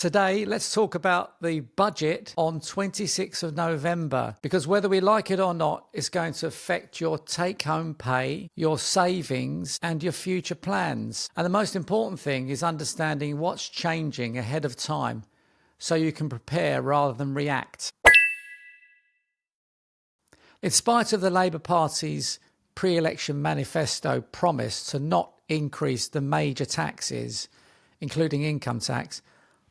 Today, let's talk about the budget on 26th of November, because whether we like it or not, it's going to affect your take-home pay, your savings, and your future plans. And the most important thing is understanding what's changing ahead of time so you can prepare rather than react. In spite of the Labour Party's pre-election manifesto promise to not increase the major taxes, including income tax,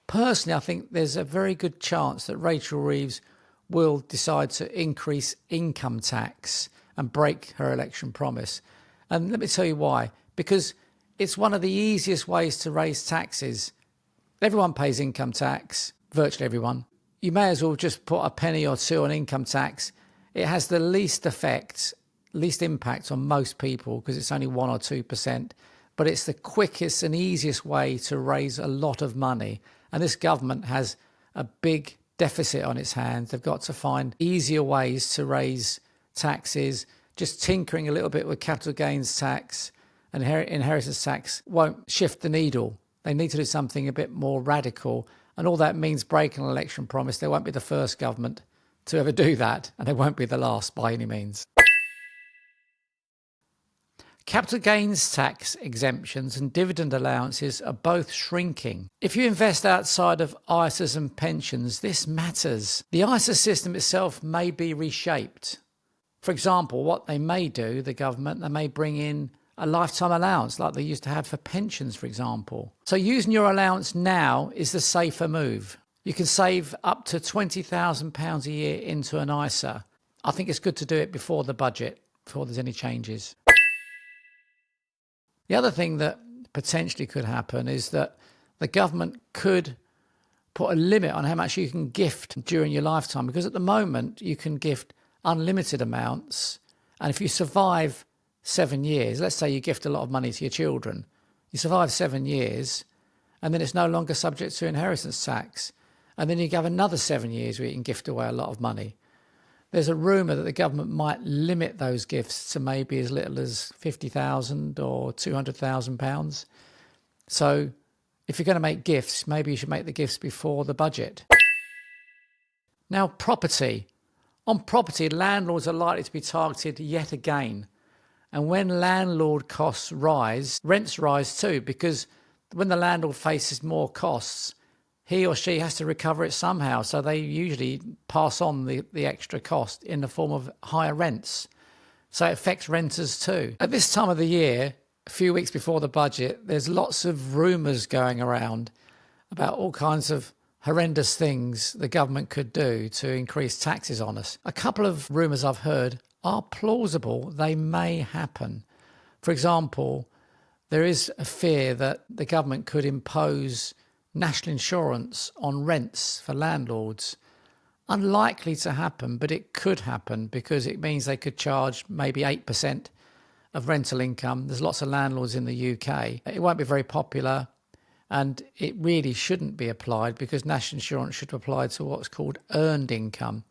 personally, I think there's a very good chance that Rachel Reeves will decide to increase income tax and break her election promise. And let me tell you why. Because it's one of the easiest ways to raise taxes. Everyone pays income tax, virtually everyone. You may as well just put a penny or two on income tax. It has the least effect, least impact on most people because it's only 1 or 2%. But it's the quickest and easiest way to raise a lot of money. And this government has a big deficit on its hands. They've got to find easier ways to raise taxes. Just tinkering a little bit with capital gains tax and inheritance tax won't shift the needle. They need to do something a bit more radical. And all that means breaking an election promise. They won't be the first government to ever do that. And they won't be the last by any means. Capital gains tax exemptions and dividend allowances are both shrinking. If you invest outside of ISAs and pensions, this matters. The ISA system itself may be reshaped. For example, what they may do, the government, they may bring in a lifetime allowance like they used to have for pensions, for example. So using your allowance now is the safer move. You can save up to £20,000 a year into an ISA. I think it's good to do it before the budget, before there's any changes. The other thing that potentially could happen is that the government could put a limit on how much you can gift during your lifetime, because at the moment you can gift unlimited amounts. And if you survive 7 years, let's say you gift a lot of money to your children, you survive 7 years and then it's no longer subject to inheritance tax. And then you have another 7 years where you can gift away a lot of money. There's a rumour that the government might limit those gifts to maybe as little as £50,000 or £200,000. So if you're going to make gifts, maybe you should make the gifts before the budget. Now, property. On property, landlords are likely to be targeted yet again. And when landlord costs rise, rents rise too, because when the landlord faces more costs, he or she has to recover it somehow. So they usually pass on the extra cost in the form of higher rents. So it affects renters too. At this time of the year, a few weeks before the budget, there's lots of rumours going around about all kinds of horrendous things the government could do to increase taxes on us. A couple of rumours I've heard are plausible. They may happen. For example, there is a fear that the government could impose national insurance on rents for landlords. Unlikely to happen, but it could happen because it means they could charge maybe 8% of rental income. There's lots of landlords in the UK. It won't be very popular and it really shouldn't be applied because national insurance should apply to what's called earned income,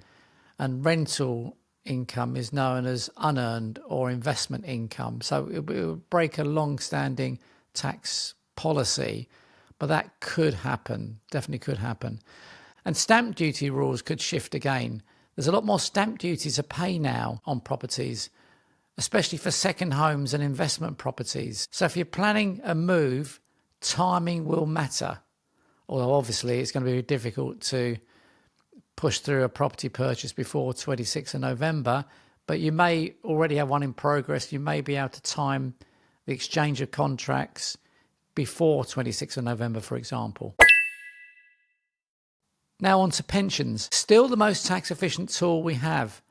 and rental income is known as unearned or investment income. So it would break a long-standing tax policy. But that could happen, definitely could happen. And stamp duty rules could shift again. There's a lot more stamp duty to pay now on properties, especially for second homes and investment properties. So if you're planning a move, timing will matter. Although obviously it's going to be difficult to push through a property purchase before 26th of November, but you may already have one in progress. You may be able to time the exchange of contracts before 26th of November, for example. Now on to pensions. Still the most tax efficient tool we have.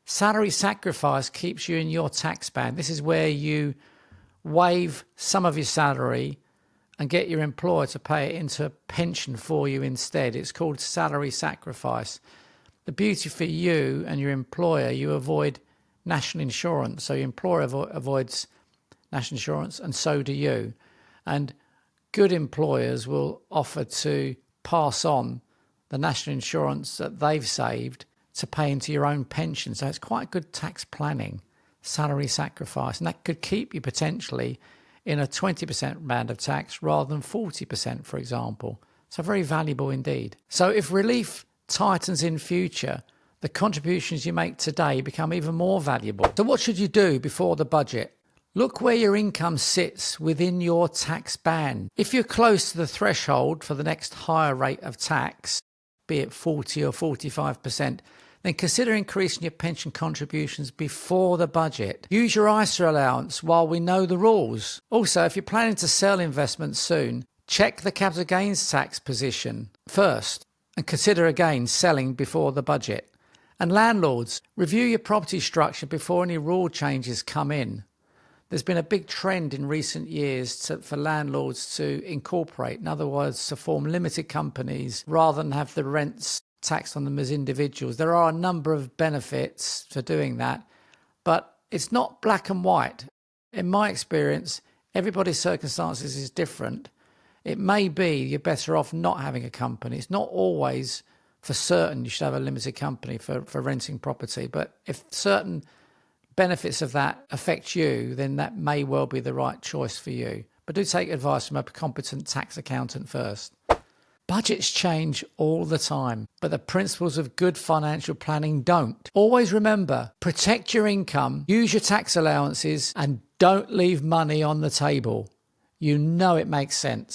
Salary sacrifice keeps you in your tax band. This is where you waive some of your salary and get your employer to pay it into a pension for you instead. It's called salary sacrifice. The beauty for you and your employer, you avoid national insurance. So your employer avoids national insurance and so do you. And good employers will offer to pass on the national insurance that they've saved to pay into your own pension. So it's quite good tax planning, salary sacrifice. And that could keep you potentially in a 20% band of tax rather than 40%, for example. So very valuable indeed. So if relief tightens in future, the contributions you make today become even more valuable. So what should you do before the budget? Look where your income sits within your tax band. If you're close to the threshold for the next higher rate of tax, be it 40 or 45%, then consider increasing your pension contributions before the budget. Use your ISA allowance while we know the rules. Also, if you're planning to sell investments soon, check the capital gains tax position first and consider again selling before the budget. And landlords, review your property structure before any rule changes come in. There's been a big trend in recent years for landlords to incorporate, in other words, to form limited companies rather than have the rents taxed on them as individuals. There are a number of benefits for doing that, but it's not black and white. In my experience, everybody's circumstances is different. It may be you're better off not having a company. It's not always for certain you should have a limited company for renting property, but if certain benefits of that affect you, then that may well be the right choice for you. But do take advice from a competent tax accountant first. Budgets change all the time, but the principles of good financial planning don't. Always remember, protect your income, use your tax allowances, and don't leave money on the table. You know it makes sense.